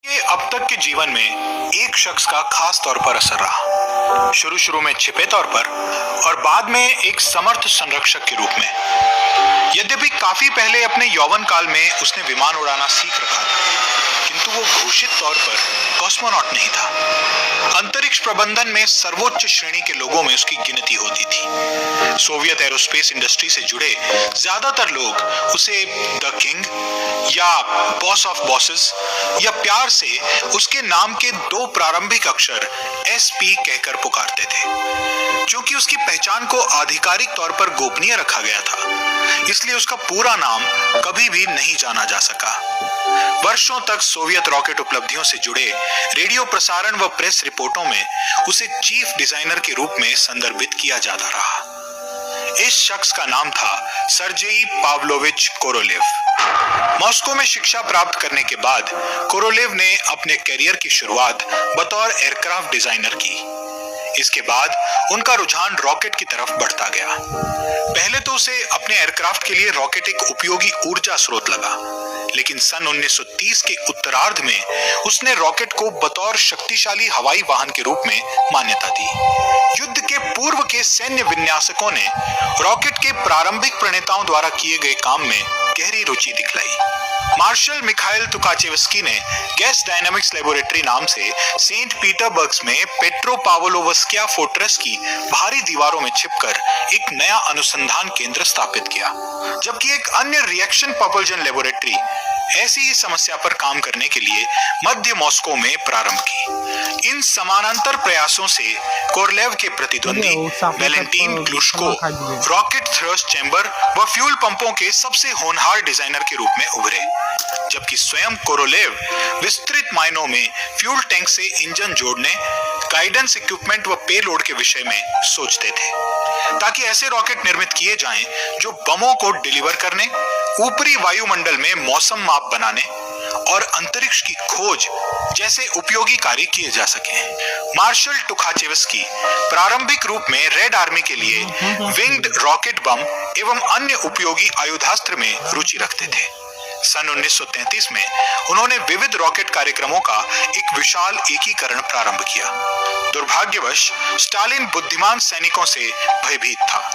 ये अब तक के जीवन में एक शख्स का खास तौर पर असर रहा। शुरू में छिपे तौर पर और बाद में एक समर्थ संरक्षक के रूप में। यद्यपि काफी पहले अपने यौवन काल में उसने विमान उड़ाना सीख रखा था, किंतु वो घोषित तौर पर कॉस्मोनॉट नहीं था। अंतरिक्ष प्रबंधन में सर्वोच्च श्रेणी के लोगों में उसकी गिनती होती थी। सोवियत एरोस्पेस इंडस्ट्री से जुड़े ज्यादातर लोग उसे द किंग या बॉस ऑफ बॉसेस या प्यार से उसके नाम के दो प्रारंभिक अक्षर SP कहकर पुकारते थे। क्योंकि उसकी पहचान को आधिकारिक तौर पर गोपनीय रखा गया था, इसलिए उसका पूरा नाम कभी भी नहीं जाना जा सका। वर्षों तक सोवियत रॉकेट उपलब्धियों से जुड़े रेडियो प्रसारण व प्रेस रिपोर्टों में उसे चीफ डिजाइनर के रूप में संदर्भित किया जाता रहा। इस शख्स का नाम था सर्जेई पाव्लोविच कोरोलेव। मॉस्को में शिक्षा प्राप्त करने के बाद कोरोलेव ने अपने करियर की शुरुआत बतौर एयरक्राफ्ट डिजाइनर की। इसके बाद उनका रुझान रॉकेट की तरफ बढ़ता गया। पहले तो उसे अपने एयरक्राफ्ट के लिए रॉकेट एक उपयोगी ऊर्जा स्रोत लगा, लेकिन सन 1930 के उत्तरार्ध में उसने रॉकेट को बतौर शक्तिशाली हवाई वाहन के रूप में मान्यता दी। युद्ध के पूर्व के सैन्य विन्यासकों ने रॉकेट के प्रारंभिक प्रणेताओं द्वारा किए गए काम में गहरी रुचि दिखलाई। मार्शल मिखाइल तुकाचेवस्की ने गैस डायनामिक्स लेबोरेटरी नाम से सेंट पीटरबर्ग में पेट्रोपावलोवस्किया फोर्ट्रेस की भारी दीवारों में छिपकर एक नया अनुसंधान केंद्र स्थापित किया, जबकि एक अन्य रिएक्शन प्रपल्जन लेबोरेटरी ऐसी ही समस्या पर काम करने के लिए मध्य मॉस्को में प्रारंभ की। इन समानांतर प्रयासों से कोरोलेव के प्रतिद्वंदी वैलेंटीन ग्लुश्को रॉकेट थ्रस्ट चैम्बर व फ्यूल पंपों के सबसे होनहार डिजाइनर के रूप में उभरे, जबकि स्वयं कोरोलेव विस्तृत मायनों में फ्यूल टैंक से इंजन जोड़ने, गाइडेंस इक्विपमेंट व पेलोड के विषय में सोचते थे, ताकि ऐसे रॉकेट निर्मित किए जाएं जो बमों को डिलीवर करने, ऊपरी वायुमंडल में मौसम माप बनाने और अंतरिक्ष की खोज जैसे उपयोगी कार्य किए जा सके। मार्शल तुकाचेवस्की प्रारंभिक रूप में रेड आर्मी के लिए विंग्ड रॉकेट बम एवं अन्य उपयोगी आयुधास्त्र में रुचि रखते थे। सन 1933 में उन्होंने विविध रॉकेट कार्यक्रमों का एक विशाल एकीकरण प्रारंभ किया। दुर्भाग्यवश स्टालिन बुद्धिमान सैनिकों से भयभीत था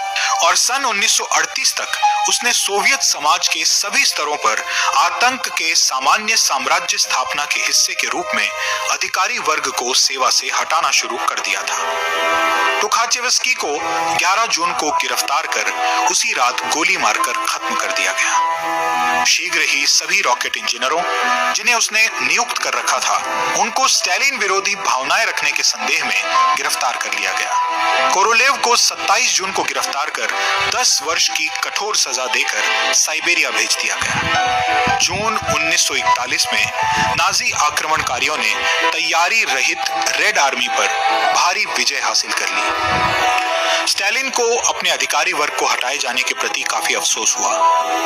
और सन 1938 तक उसने सोवियत समाज के सभी स्तरों पर आतंक के सामान्य साम्राज्य स्थापना के हिस्से के रूप में अधिकारी वर्ग को सेवा से हटाना शुरू कर दिया था। तुकाचेवस्की को 11 जून को गिरफ्तार कर उसी रात गोली मारकर खत्म कर दिया गया। शीघ्र ही सभी रॉकेट इंजीनियरों जिन्हें उसने नियुक्त कर रखा था, उनको स्टालिन विरोधी भावनाएं रखने के संदेह में गिरफ्तार कर लिया गया। कोरोलेव को 27 जून को गिरफ्तार कर 10 वर्ष की कठोर सजा देकर साइबेरिया भेज दिया गया। जून 1941 में नाजी आक्रमणकारियों ने तैयारी रहित रेड आर्मी पर भारी विजय हासिल कर ली। स्टालिन को अपने अधिकारी वर्ग को हटाए जाने के प्रति काफी अफसोस हुआ।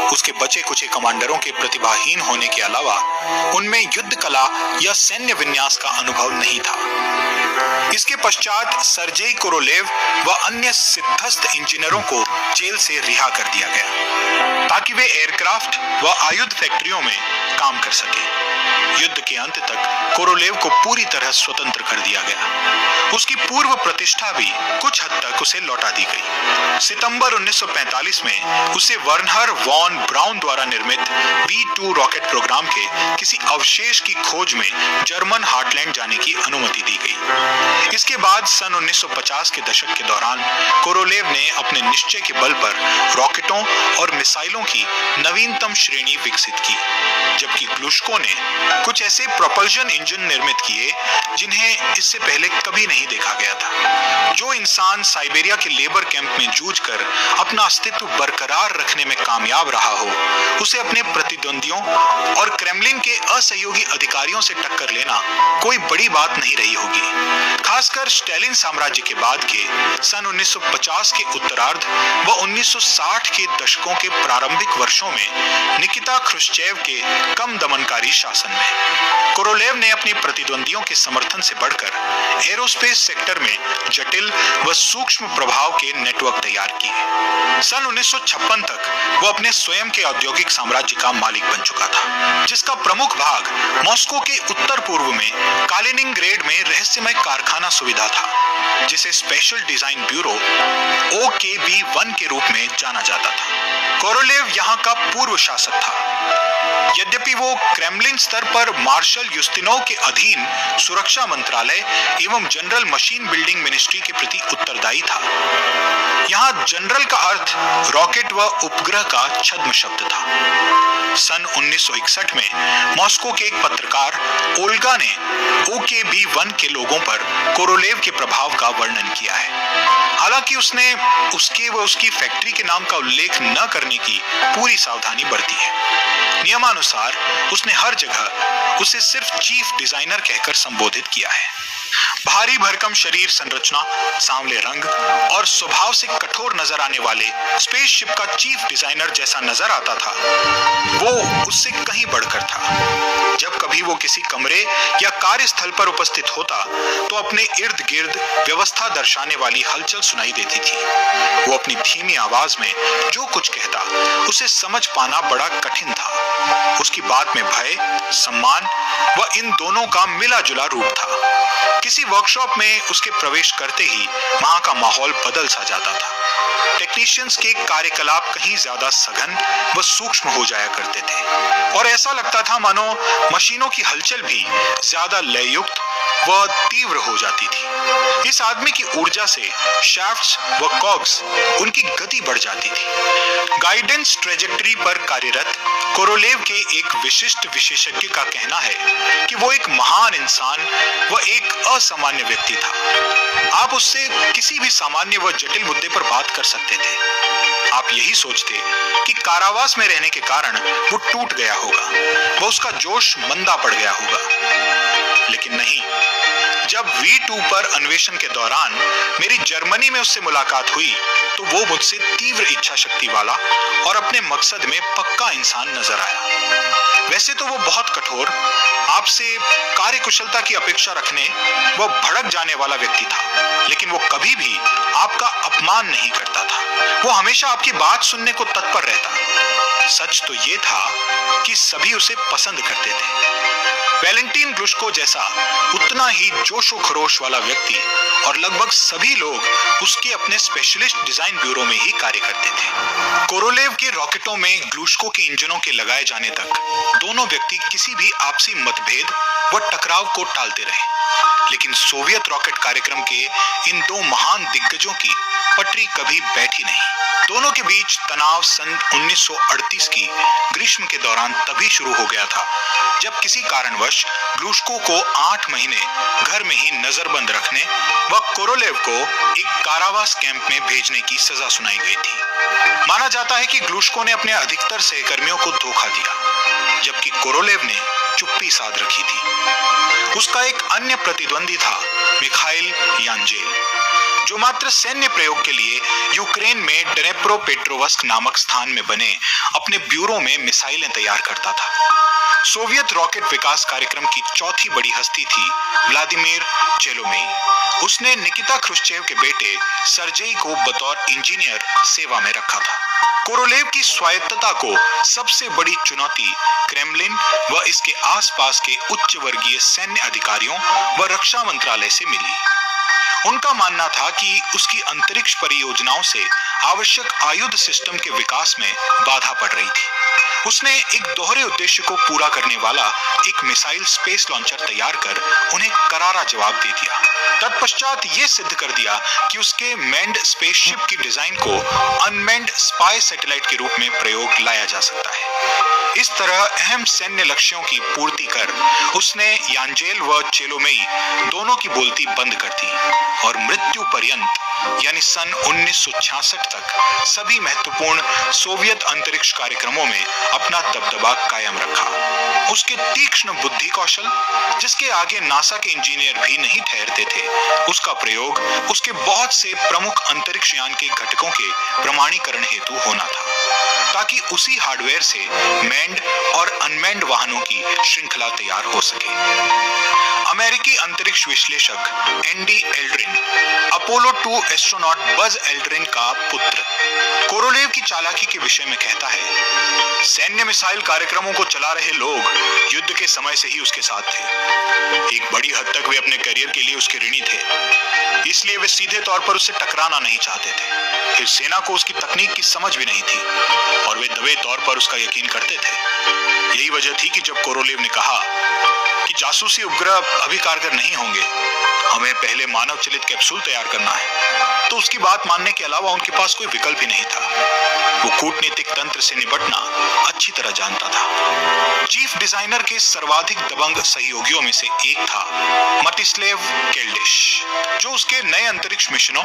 उसके बचे कुचे कमांडरों के प्रतिभाहीन होने के अलावा उनमें युद्ध कला या सैन्य विन्यास का अनुभव नहीं था। इसके पश्चात सर्जेई कोरोलेव व अन्य सिद्धस्थ इंजीनियरों को जेल से रिहा कर दिया गया, ताकि वे एयरक्राफ्ट व आयुध फैक्ट्रियों में काम कर सके। युद्ध के अंत तक कोरोलेव को पूरी तरह स्वतंत्र कर दिया गया। उसकी पूर्व प्रतिष्ठा भी कुछ हद तक उसे लौटा दी गई। सितंबर 1945 में उसे वर्नर वॉन ब्राउन द्वारा निर्मित V2 रॉकेट प्रोग्राम के किसी अवशेष की खोज में जर्मन हार्टलैंड जाने की अनुमति दी गई। इसके बाद सन 1950 के दशक के दौरान कोरोलेव ने अपने निश्चय के बल पर रॉकेटों और मिसाइलों की नवीनतम श्रेणी विकसित की, जबकि ग्लुश्को ने कुछ ऐसे प्रोपल्जन इंजन निर्मित किए जिन्हें इससे पहले कभी नहीं देखा गया था। जो इंसान साइबेरिया के लेबर कैंप में जूझकर अपना अस्तित्व बरकरार रखने में कामयाब रहा हो, उसे अपने प्रतिद्वंदियों और क्रेमलिन के असहयोगी अधिकारियों से टक्कर लेना कोई बड़ी बात नहीं रही होगी। खासकर स्टालिन साम्राज्य के बाद के सन 1950 के उत्तरार्ध व 1960 के दशकों के प्रारंभिक वर्षों में निकिता ख्रुश्चेव के कम दमनकारी शासन में कोरोलेव ने अपने प्रतिद्वंदियों के समर्थन से बढ़कर एरोस्पेस सेक्टर में जटिल व सूक्ष्म प्रभाव के नेटवर्क तैयार किए। सन 1956 तक वो अपने स्वयं के औद्योगिक साम्राज्य का मालिक बन चुका था, जिसका प्रमुख भाग मॉस्को के उत्तर पूर्व में कालिनिनग्रेड में रहस्यमय कारखाना सुविधा था, जिसे स्पेशल डिजाइन ब्यूरो OKB-1 के रूप में जाना जाता था। कोरोलेव यहाँ का पूर्व शासक था। यद्यपि वो क्रेमलिन स्तर पर मार्शल युस्तिनोव के अधीन सुरक्षा मंत्रालय एवं जनरल मशीन बिल्डिंग मिनिस्ट्री के प्रति उत्तरदायी था। यहाँ जनरल का अर्थ रॉकेट व उपग्रह का छद्म शब्द था। सन 1961 में मॉस्को के एक पत्रकार ओल्गा ने OKB-1 के लोगों पर कोरोलेव के प्रभाव का वर्णन किया है। हालांकि उसने उसके व उसकी फैक्ट्री के नाम का उल्लेख न करने की पूरी सावधानी बरती है। नियमानुसार उसने हर जगह उसे सिर्फ चीफ डिजाइनर कहकर संबोधित किया है। भारी भरकम शरीर संरचना, सांवले रंग और स्वभाव से कठोर नजर आने वाले स्पेसशिप का चीफ डिजाइनर जैसा नजर आता था, वो उससे कहीं बढ़कर था। जब कभी वो किसी कमरे या कार्यस्थल पर उपस्थित होता तो अपने इर्द गिर्द व्यवस्था दर्शाने वाली हलचल सुनाई देती थी। वो अपनी धीमी आवाज में जो कुछ कहता उसे समझ पाना बड़ा कठिन था। उसकी बात में भय, सम्मान व इन दोनों का मिला जुला रूप था। किसी वर्कशॉप में उसके प्रवेश करते ही वहां का माहौल बदल सा जाता था। टेक्नीशियंस के कार्यकलाप कहीं ज्यादा सघन व सूक्ष्म हो जाया करते थे और ऐसा लगता था मानो मशीनों की हलचल भी ज्यादा लययुक्त व तीव्र हो जाती थी। इस आदमी की ऊर्जा से शाफ्ट्स व कॉग्स उनकी गति बढ़ जाती थी। गाइडेंस ट्रेजेक्टरी पर कार्यरत कोरोलेव के एक विशिष्ट विशेषज्ञ का कहना है कि वो एक महान इंसान व एक असामान्य व्यक्ति था। आप उससे किसी भी सामान्य व जटिल मुद्दे पर बात कर सकते थे। आप यही सोचते कि कारावास में रहने के कारण वो टूट गया होगा, वो उसका जोश मंदा पड़ गया होगा। लेकिन नहीं, जब V2 पर अन्वेषण के दौरान मेरी जर्मनी में उससे मुलाकात हुई तो वो मुझसे तीव्र इच्छा शक्ति वाला और अपने मकसद में पक्का इंसान नजर आया। वैसे तो वो बहुत कठोर, आपसे कार्यकुशलता की अपेक्षा रखने व भड़क जाने वाला व्यक्ति था, लेकिन वो कभी भी आपका अपमान नहीं करता था। वो हमेशा आपकी बात सुनने को तत्पर रहता। सच तो ये था कि सभी उसे पसंद करते थे। वैलेंटीन ग्लुश्को जैसा उतना ही जोशो खरोश वाला व्यक्ति और लगभग सभी लोग उसके अपने स्पेशलिस्ट डिजाइन ब्यूरो में ही कार्य करते थे। कोरोलेव के रॉकेटों में ग्लुश्को के इंजनों के लगाए जाने तक दोनों व्यक्ति किसी भी आपसी मतभेद व टकराव को टालते रहे, लेकिन सोवियत रॉकेट कार्यक्रम के इन दो महान दिग्गजों की पटरी कभी बैठी नहीं। दोनों के बीच तनाव सन 1938 की ग्रीष्म के दौरान तभी शुरू हो गया था जब किसी कारणवश ग्लुश्को को 8 महीने घर में ही नजरबंद रखने व कोरोलेव को एक कारावास कैंप में भेजने की सजा सुनाई गई थी। माना जाता है कि ग्लुश्को ने अपने अधिकतर सहकर्मियों को धोखा दिया, जबकि कोरोलेव ने चुप्पी साध रखी थी। उसका एक अन्य प्रतिद्वंदी था मिखाइल यांजेल, जो मात्र सैन्य प्रयोग के लिए यूक्रेन में ड्नेप्रोपेट्रोवस्क नामक स्थान में बने अपने ब्यूरो में मिसाइलें तैयार करता था। सोवियत रॉकेट विकास कार्यक्रम की चौथी बड़ी हस्ती थी व्लादिमीर चेलोमेई। उसने निकिता ख्रुश्चेव के बेटे सर्जेई को बतौर इंजीनियर सेवा में रखा था। कोरोलेव की स्वायत्तता को सबसे बड़ी चुनौती क्रेमलिन व इसके आसपास के उच्च वर्गीय सैन्य अधिकारियों व रक्षा मंत्रालय से मिली। उनका मानना था कि उसकी अंतरिक्ष परियोजनाओं से आवश्यक आयुध सिस्टम के विकास में बाधा पड़ रही थी। उसने एक दोहरे उद्देश्य को पूरा करने वाला एक मिसाइल स्पेस लॉन्चर तैयार कर उन्हें करारा जवाब दे दिया। तत्पश्चात ये सिद्ध कर दिया कि उसके मैन्ड स्पेसशिप की डिजाइन को अनमैन्ड स्पाई सैटेलाइट के रूप में प्रयोग लाया जा सकता है। इस तरह अहम सैन्य लक्ष्यों की पूर्ति कर उसने यांजेल व चेलोमेई दोनों की बोलती बंद कर दी और मृत्यु पर्यंत यानी सन 1966 तक सभी महत्वपूर्ण सोवियत अंतरिक्ष कार्यक्रमों में अपना दबदबा कायम रखा। उसके तीक्ष्ण बुद्धि कौशल, जिसके आगे नासा के इंजीनियर भी नहीं ठहरते थे, उसका प्रयोग उसके बहुत से प्रमुख अंतरिक्ष यान के घटकों के प्रमाणीकरण हेतु होना था, ताकि उसी हार्डवेयर से मैन्ड और अनमैन्ड वाहनों की श्रृंखला तैयार हो सके। अमेरिकी अंतरिक्ष अंतरिक्ष विश्लेषक Andy Aldrin, Apollo 2 astronaut Buzz Aldrin का पुत्र, कोरोलेव की चालाकी के विषय में कहता है, सैन्य मिसाइल कार्यक्रमों को चला रहे लोग युद्ध के समय से ही उसके साथ थे। एक बड़ी हद तक वे अपने करियर के लिए उसके ऋणी थे, इसलिए वे सीधे तौर पर उससे टकराना नहीं चाहते थे। फिर सेना को उसकी तकनीक की समझ भी नहीं थी और वे दबे तौर पर उसका यकीन करते थे। यही वजह थी कि जब कोरोलेव ने कहा कि जासूसी उपग्रह अभी कारगर नहीं होंगे, हमें पहले मानव चलित कैप्सूल तैयार करना है, तो उसकी बात मानने के अलावा उनके पास कोई विकल्प ही नहीं था। वो कूटनीतिक तंत्र से निपटना अच्छी तरह जानता था। चीफ डिजाइनर के सर्वाधिक दबंग सहयोगियों में से एक था मटिस्लेव केल्डिश, जो उसके नए अंतरिक्ष मिशनों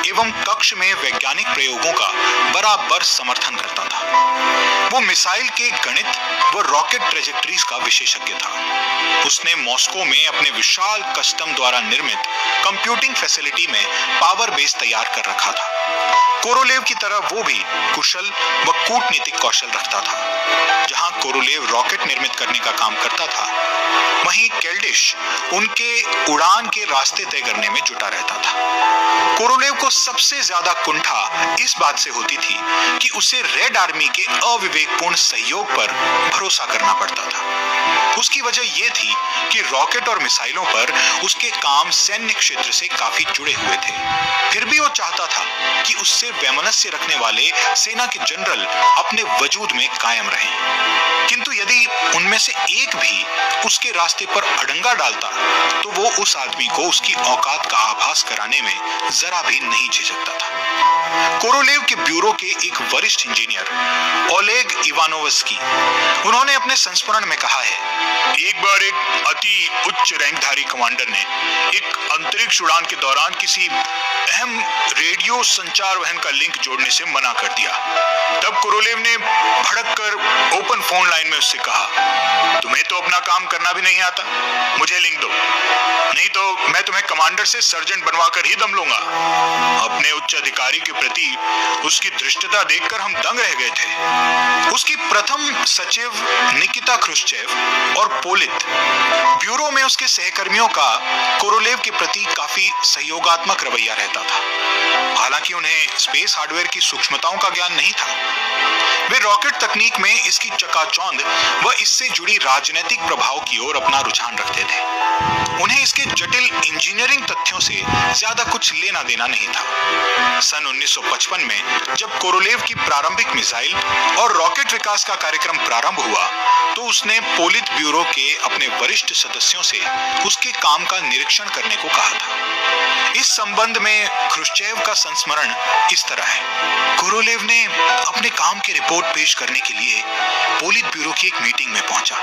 एवं कक्ष में वैज्ञानिक प्रयोगों का बराबर समर्थन करता था। वो मिसाइल के गणित व रॉकेट ट्रेजेक्टरीज का विशेषज्ञ था। उसने मॉस्को में अपने विशाल कस्टम द्वारा निर्मित कंप्यूटिंग फैसिलिटी में पावर बेस तैयार कर रखा था। कोरोलेव की तरह वो भी कुशल व कूटनीतिक कौशल रखता था। जहां कोरोलेव रॉकेट निर्मित करने का काम करता था, वहीं केल्डिश उनके उड़ान के रास्ते तय करने में जुटा रहता था। कोरोलेव को सबसे ज्यादा कुंठा इस बात से होती थी कि उसे रेड आर्मी के अविवेकपूर्ण सहयोग पर भरोसा करना पड़ता था। उसकी वजह यह थी कि रॉकेट और मिसाइलों पर उसके काम सैन्य क्षेत्र से काफी जुड़े हुए थे। फिर भी वो चाहता था कि उससे वैमनस्य रखने वाले सेना के जनरल अपने वजूद में कायम रहें। किंतु यदि उनमें से एक भी उसके रास्ते पर अड़ंगा डालता, तो वो उस आदमी को उसकी औकात का आभास कराने में जरा भी नहीं झिझकता था। कोरोलेव के ब्यूरो के एक वरिष्ठ इंजीनियर ओलेग इवानोवस्की, उन्होंने अपने संस्मरण में कहा है, एक बार एक अति उच्च रैंकधारी कमांडर ने एक अंतरिक्ष उड़ान के दौरान किसी अहम रेडियो संचार वहन का लिंक जोड़ने से मना कर दिया। तब कोरोलेव ने भड़क कर ओपन फोन लाइन में उससे कहा, तुम्हें तो अपना काम करना भी नहीं आता, मुझे लिंक दो, नहीं तो मैं तुम्हें कमांडर से सर्जेंट बनवाकर ही दम लूंगा। अपने उच्च अधिकारी के प्रति उसकी धृष्टता देखकर हम दंग रह गए थे। उसकी प्रथम सचिव निकिता क्रुश्चेव और पोलित ब्यूरो में उसके सहकर्मियों का कोरोलेव के प्रति काफी सहयोगात्मक रवैया रहता था। हालांकि उन्हें स्पेस हार्डवेयर की सूक्ष्मताओं का ज्ञान नहीं था। वे रॉकेट तकनीक में इसकी चकाचौंध व इससे जुड़ी राजनीतिक प्रभाव की ओर अपना रुझान रखते थे। उन्हें इसके जटिल इंजीनियरिंग तथ्यों से ज्यादा कुछ लेना देना नहीं था। सन 1955 में जब कोरोलेव की प्रारंभिक मिसाइल और रॉकेट विकास का कार्यक्रम प्रारंभ हुआ, तो उसने पोलित ब्यूरो के अपने वरिष्ठ सदस्यों से उसके काम का निरीक्षण करने को कहा था। इस संबंध में ख्रुश्चेव का संस्मरण इस तरह है, कोरोलेव ने अपने काम की रिपोर्ट पेश करने के लिए पोलित ब्यूरो की एक मीटिंग में पहुंचा।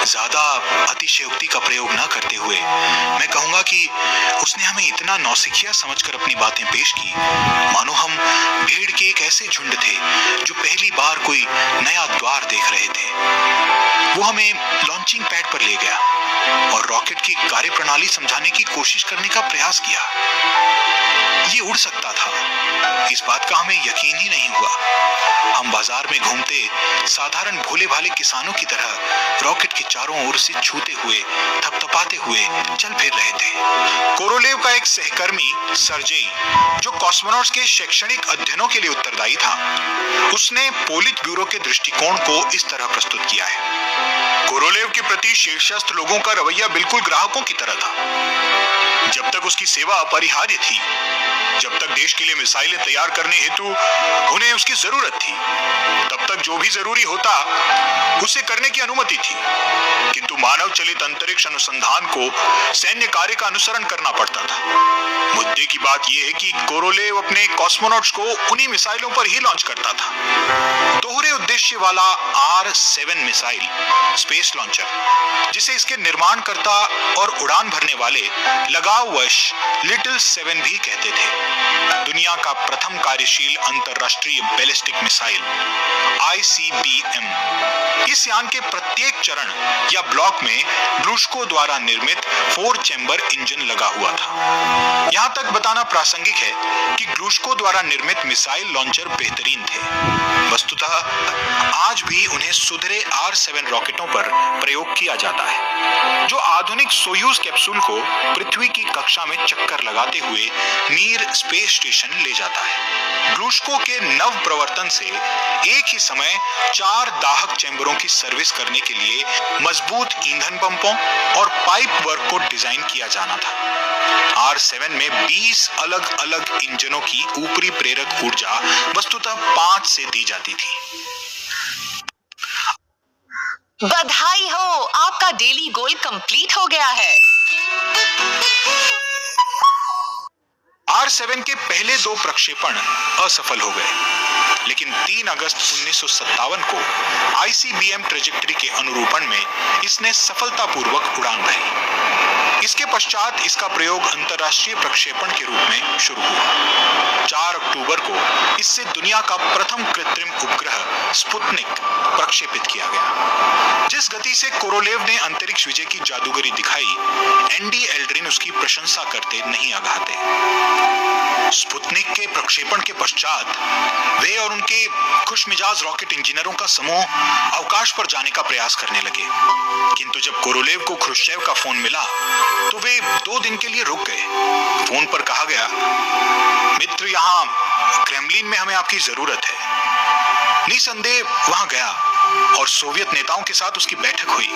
ज्यादा अतिशयोक्ति का प्रयोग न करते हुए मैं कहूंगा कि उसने हमें इतना नौसिखिया समझकर अपनी बातें पेश की, मानो हम भीड़ के एक ऐसे झुंड थे जो पहली बार कोई नया द्वार देख रहे थे। वो हमें लॉन्चिंग पैड पर ले गया और रॉकेट की कार्यप्रणाली समझाने की कोशिश करने का प्रयास किया। ये उड़ सकता था, इस बात का हमें यकीन ही नहीं हुआ। हम बाजार में घूमते साधारण भोले भाले किसानों की तरह रॉकेट के चारों ओर से छूते हुए, थपथपाते हुए चल फिर रहे थे। कोरोलेव का एक सहकर्मी सर्जेई, जो कॉस्मोनॉट्स के शैक्षणिक अध्ययनों के लिए उत्तरदायी था, उसने पोलित ब्यूरो के दृष्टिकोण को इस तरह प्रस्तुत किया है, कोरोलेव के प्रति शीर्षस्थ लोगों का रवैया बिल्कुल ग्राहकों की तरह था। जब तक उसकी सेवा अपरिहार्य थी, जब तक देश के लिए मिसाइलें तैयार करने हेतु उन्हें उसकी जरूरत थी, तब तक जो भी जरूरी होता उसे करने की अनुमति थी। किंतु मानव चलित अंतरिक्ष अनुसंधान को सैन्य कार्य का अनुसरण करना पड़ता था। मुद्दे की बात यह है कि कोरोलेव अपने कॉस्मोनॉट्स को उन्हीं मिसाइलों पर ही लॉन्च करता था। दोहरे उद्देश्य वाला R7 मिसाइल स्पेस लॉन्चर, जिसे इसके निर्माणकर्ता और उड़ान भरने वाले अलगाववश लिटिल सेवन भी कहते थे। दुनिया का प्रथम कार्यशील अंतरराष्ट्रीय बैलिस्टिक मिसाइल ICBM। इस यान के प्रत्येक चरण या ब्लॉक में ग्लूस्को द्वारा निर्मित 4 चैम्बर इंजन लगा हुआ था। यहां तक बताना प्रासंगिक है कि ग्लूस्को द्वारा निर्मित मिसाइल लॉन्चर बेहतरीन थे। वस्तुतः आज भी उन्हें सुधरे R7 रॉकेटों पर प्रयोग किया जाता है, जो आधुनिक सोयूज कैप्सूल को पृथ्वी की कक्षा में चक्कर लगाते हुए मीर स्पेस स्टेशन ले जाता है। ग्लूस्को के नव प्रवर्तन से एक ही समय 4 दाहक चैम्बरों की सर्विस करने के लिए मजबूत ईंधन पंपों और पाइप वर्क को डिजाइन किया जाना था। R7 में 20 अलग अलग इंजनों की ऊपरी प्रेरक ऊर्जा वस्तुतः 5 से दी जाती थी। बधाई हो, आपका डेली गोल कंप्लीट हो गया है। R7 के पहले 2 प्रक्षेपण असफल हो गए, लेकिन 3 अगस्त 1957 को ICBM ट्रेजेक्टरी के अनुरूपण में इसने सफलतापूर्वक उड़ान भरी। इसके पश्चात इसका प्रयोग अंतरराष्ट्रीय प्रक्षेपण के रूप में शुरू हुआ। 4 अक्टूबर को इससे दुनिया का प्रथम कृत्रिम उपग्रह स्पुतनिक प्रक्षेपित किया गया। जिस गति से कोरोलेव ने अंतरिक्ष विजय की जादूगरी दिखाई, एंडी एल्ड्रिन उसकी प्रशंसा करते नहीं अघाते। स्पुतनिक के प्रक्षेपण के पश्चात वे और उनके खुशमिजाज रॉकेट इंजीनियरों का समूह अवकाश पर जाने का प्रयास करने लगे, किंतु जब कोरोलेव को ख्रुश्चेव का फोन मिला तो वे 2 दिन के लिए रुक गए। फोन पर कहा गया, मित्र, यहाँ क्रेमलिन में हमें आपकी जरूरत है। निसंदेह वहां गया और सोवियत नेताओं के साथ उसकी बैठक हुई,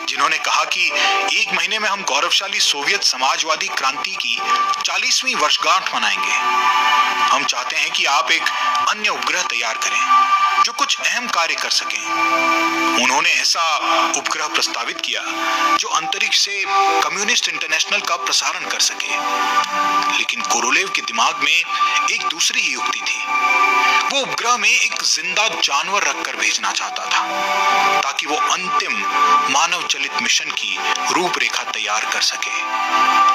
जिन्होंने कहा कि 1 महीने में हम गौरवशाली सोवियत समाजवादी क्रांति की 40वीं वर्षगांठ मनाएंगे। हम चाहते हैं कि आप एक अन्य उपग्रह तैयार करें जो कुछ अहम कार्य कर सके। उन्होंने ऐसा उपग्रह प्रस्तावित किया जो अंतरिक्ष से कम्युनिस्ट इंटरनेशनल का प्रसारण कर सके, लेकिन कोरोलेव के दिमाग में एक दूसरी ही युक्ति थी। वो उपग्रह में एक जिंदा जानवर रखकर भेजना चाहता था, ताकि वो अंतिम मानव चलित मिशन की रूपरेखा तैयार कर सके।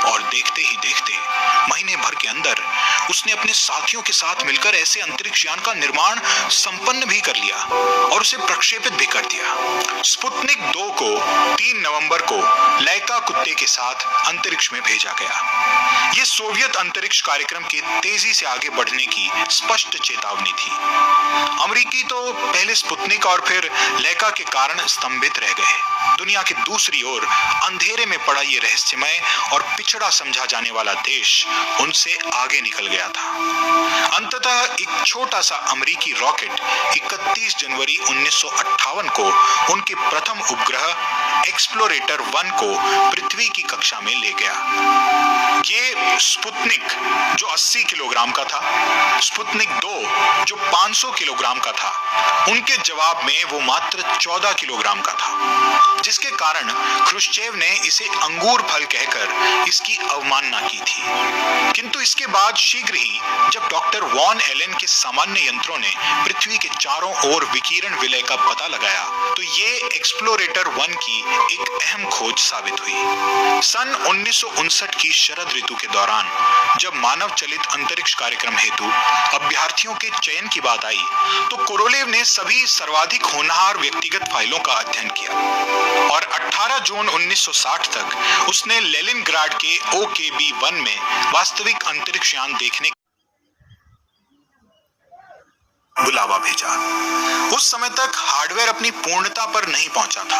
और देखते ही देखते महीने भर के अंदर उसने अपने साथियों के साथ मिलकर ऐसे अंतरिक्ष यान का निर्माण संपन्न भी कर लिया और उसे प्रक्षेपित भी कर दिया। स्पुतनिक 2 को 3 नवंबर को लाइका कुत्ते के साथ अंतरिक्ष में भेजा गया। ये सोवियत अंतरिक्ष कार्यक्रम के तेजी से आगे बढ़ने की स्पष्ट चेतावनी थी। अमेरिकी तो पहले स्पुतनिक और फिर लाइका के कारण स्तंभित रह गए। दुनिया की दूसरी ओर अंधेरे में पड़ा ये रहस्यमय और पिछड़ा समझा जाने वाला देश उनसे आगे निकल गया था। अंततः एक छोटा सा अमेरिकी रॉकेट 31 जनवरी 1958 को उनके प्रथम उपग्रह एक्सप्लोरेटर 1 को पृथ्वी की कक्षा में ले गया। ये स्पुतनिक जो 80 किलोग्राम का था, स्पुतनिक 2 जो 500 किलोग्राम का था, उनके जवाब में वो मात्र 14 किलोग्राम का था, जिसके कारण ख्रुश्चेव ने इसे अंगूर फल कहकर इसकी अवमानना की थी। किंतु इसके बाद शीघ्र ही जब डॉक्टर वॉन एलन के सामान्य यंत्रों ने पृथ्वी के चारों ओर विकिरण विलय का पता लगाया, तो ये एक्सप्लोरेटर 1 की एक अहम खोज साबित हुई। सन 1959 की शरद ऋतु के दौरान जब मानव चलित अंतरिक्ष कार्यक्रम हेतु अभ्यर्थियों के चयन की बात आई, तो कोरोलेव ने सभी सर्वाधिक होनहार व्यक्तिगत फाइलों का अध्ययन किया और 18 जून 1960 तक उसने लेनिनग्राड के OKB-1 में वास्तविक अंतरिक्ष यान देखने बुलावा भेजा। उस समय तक हार्डवेयर अपनी पूर्णता पर नहीं पहुंचा था।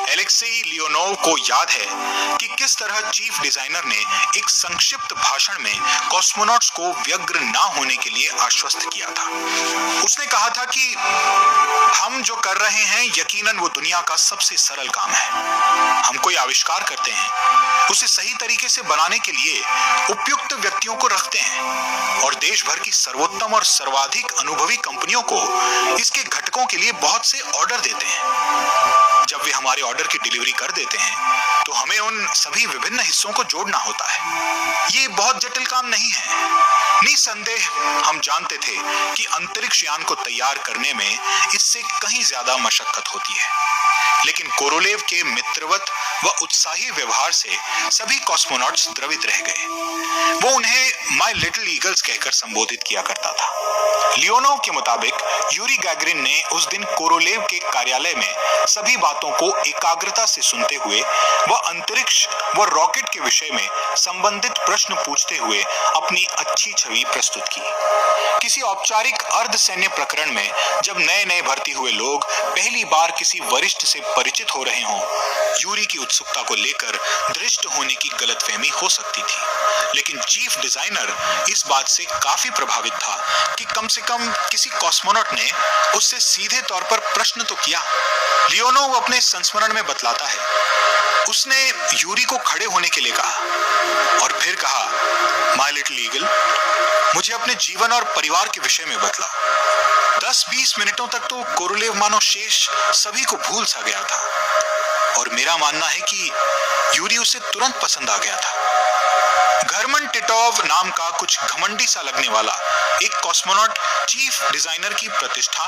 एलेक्सेई लियोनोव को याद है कि किस तरह चीफ डिजाइनर ने एक संक्षिप्त भाषण में कॉस्मोनॉट्स को व्यग्र ना होने के लिए आश्वस्त किया था। उसने कहा था कि हम जो कर रहे हैं यकीनन वो दुनिया का सबसे सरल काम है। हम कोई आविष्कार करते हैं, उसे सही तरीके से बनाने के लिए उपयुक्त व्यक्तियों को रखते हैं और देश भर की सर्वोत्तम और सर्वाधिक अनुभवी अनुभवी कंपनियों को इसके घटकों के लिए बहुत से ऑर्डर देते हैं। जब वे हमारे ऑर्डर की डिलीवरी कर देते हैं तो हमें उन सभी विभिन्न हिस्सों को जोड़ना होता है। ये बहुत जटिल काम नहीं है। निसंदेह हम जानते थे कि अंतरिक्ष यान को तैयार करने में इससे कहीं ज्यादा मशक्कत होती है, लेकिन कोरोलेव के मित्रवत व उत्साही व्यवहार से सभी कॉस्मोनॉट्स द्रवित रह गए। वो उन्हें माय लिटिल ईगल्स कहकर संबोधित किया करता था। लियोनोव के मुताबिक यूरी गैगरिन ने उस दिन कोरोलेव के कार्यालय में सभी बातों को एकाग्रता से सुनते हुए व अंतरिक्ष व रॉकेट के विषय में संबंधित प्रश्न पूछते हुए अपनी अच्छी छवि प्रस्तुत की। किसी औपचारिक अर्ध सैन्य प्रकरण में जब नए नए भर्ती हुए लोग पहली बार किसी वरिष्ठ से परिचित हो रहे हों, यूरी की उत्सुकता को लेकर दृष्ट होने की गलतफहमी हो सकती थी, लेकिन चीफ डिजाइनर इस बात से काफी प्रभावित था कि कम से कम किसी कॉस्मोनॉट ने उससे सीधे तौर पर प्रश्न तो किया। लियोनोव अपने संस्मरण में बतलाता है, उसने यूरी को खड़े होने के लिए कहा और फिर कहा, माय लिटिल ईगल, मुझे अपने जीवन और परिवार के विषय में बतलाओ। 10-20 मिनटों तक तो कोरोलेव मानो शेष सभी को भूल सा गया था और मेरा मानना है कि यूरी उसे तुरंत पसंद आ गया था। घरमन टिटोव नाम का कुछ घमंडी सा लगने वाला एक कॉस्मोनॉट चीफ डिजाइनर की प्रतिष्ठा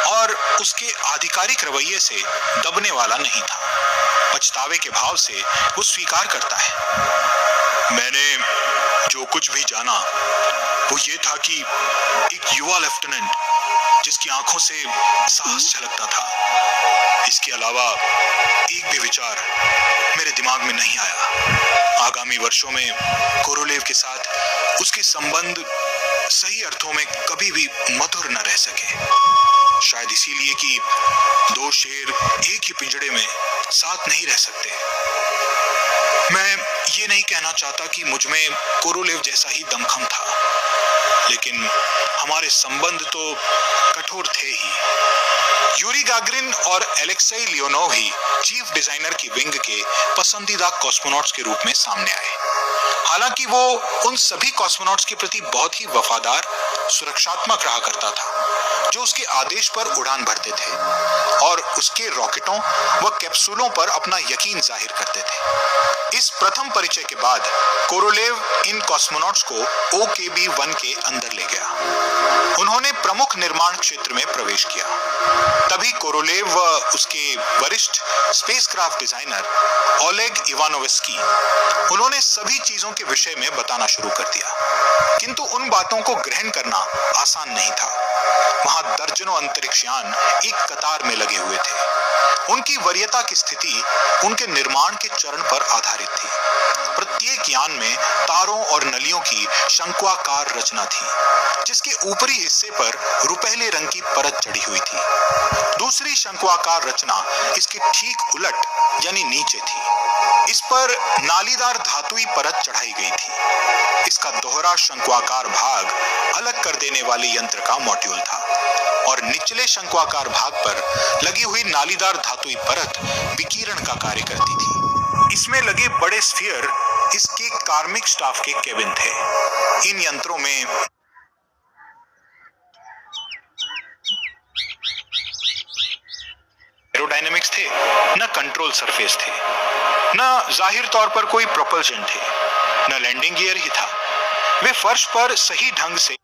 और उसके आधिकारिक रवैये से दबने वाला नहीं था। पछतावे के भाव से वो स्वीकार करता है, मैंने जो कुछ भी जाना वो ये था कि एक युवा लेफ्टिनेंट जिसकी आंखों से साहस झलकता था, इसके अलावा एक भी विचार मेरे दिमाग में नहीं आया। आगामी वर्षों में कोरोलेव के साथ उसके संबंध सही अर्थों में कभी भी मधुर न रह सके। शायद इसीलिए कि दो शेर एक ही पिंजड़े में साथ नहीं रह सकते। मैं ये नहीं कहना चाहता कि मुझ में कोरोलेव जैसा ही दमखम था, लेकिन हमारे संबंध तो कठोर थे ही। यूरी गैगरिन और एलेक्सेई लियोनोव ही चीफ डिजाइनर की विंग के पसंदीदा कॉस्मोनॉट्स के रूप में सामने आए। हालांकि वो उन सभी कॉस्मोनॉट्स के प्रति बहुत ही वफादार, सुरक्षात्मक रहा करता था जो उसके आदेश पर उड़ान भरते थे और उसके रॉकेटों व कैप्सूलों पर अपना यकीन जाहिर करते थे। इस प्रथम परिचय के बाद कोरोलेव इन कॉस्मोनॉट्स को OKB-1 के अंदर ले गया। उन्होंने प्रमुख निर्माण क्षेत्र में प्रवेश किया। तभी कोरोलेव व उसके वरिष्ठ स्पेसक्राफ्ट डिजाइनर ओलेग इवानोव्स्की उन्होंने सभी चीजों के विषय में बताना शुरू कर दिया, किंतु उन बातों को ग्रहण करना आसान नहीं था। वहां दर्जनों अंतरिक्ष यान एक कतार में लगे हुए थे। उनकी वरीयता की स्थिति उनके निर्माण के चरण पर आधारित थी। प्रत्येक यान में तारों और नलियों की शंक्वाकार रचना थी, जिसके ऊपरी हिस्से पर रुपहले रंग की परत चढ़ी हुई थी। दूसरी शंक्वाकार रचना इसके ठीक उलट यानी नीचे थी। इस पर नालीदार धातुई परत चढ़ाई गई थी। इसका दोहरा शंक्वाकार भाग अलग कर देने वाले यंत्र का मॉड्यूल था और निचले शंक्वाकार भाग पर लगी हुई नालीदार धातुई परत विकिरण का कार्य करती थी। इसमें लगे बड़े स्फीयर इसके कार्मिक स्टाफ के केबिन थे। इन यंत्रों में एरोडायनेमिक्स थे, न कंट्रोल सरफेस थे, न जाहिर तौर पर कोई प्रोपल्शन थे, न लैंडिंग गियर ही था। वे फर्श पर सही ढंग से